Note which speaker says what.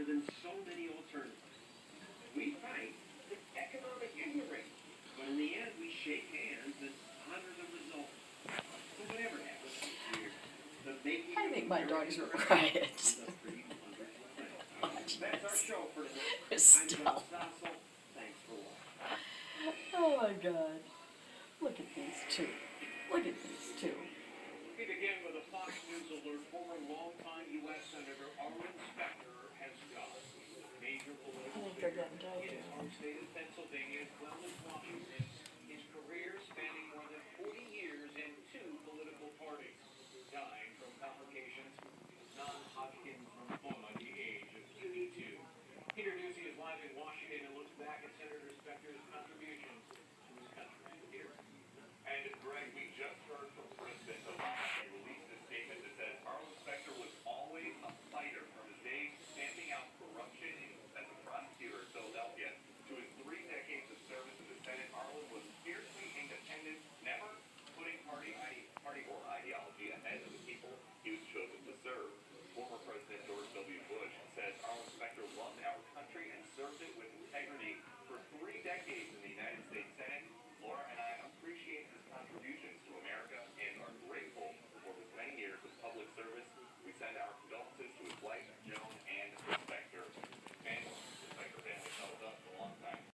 Speaker 1: than so many alternatives. We fight the economic ignorance, but in the end, we shake hands and honor the result. So whatever happens this year, the making
Speaker 2: I
Speaker 1: of
Speaker 2: think my
Speaker 1: America
Speaker 2: dogs are
Speaker 1: great
Speaker 2: quiet.
Speaker 1: is a pretty wonderful thing. That's our show for tonight. I'm
Speaker 2: Stop.
Speaker 1: John Stossel. Thanks for watching.
Speaker 2: Oh my God. Look at these two. Look at these two.
Speaker 1: We begin with a Fox News alert. Former longtime U.S. Senator Arlen Specter has gone. Major political
Speaker 2: They're
Speaker 1: figure
Speaker 2: getting tired.
Speaker 1: in his home state of Pennsylvania, as well as Washington. His career spanning more than 40 years in 2 political parties. Dying from complications, non-Hodgkin lymphoma at the age of 82. Peter Doocy is live in Washington and looks back at Senator Specter's contributions to his country. Peter.
Speaker 3: And Greg, we just heard from President Obama. He released a statement that says Arlen Specter was always a fighter from his days stamping out corruption as a prosecutor in Philadelphia to his 3 decades of service in the Senate. Arlen was fiercely independent, never putting party or ideology ahead of the people he was chosen to serve. Former President George W. Bush says Arlen Specter loved our country and served it with integrity for 3 decades in the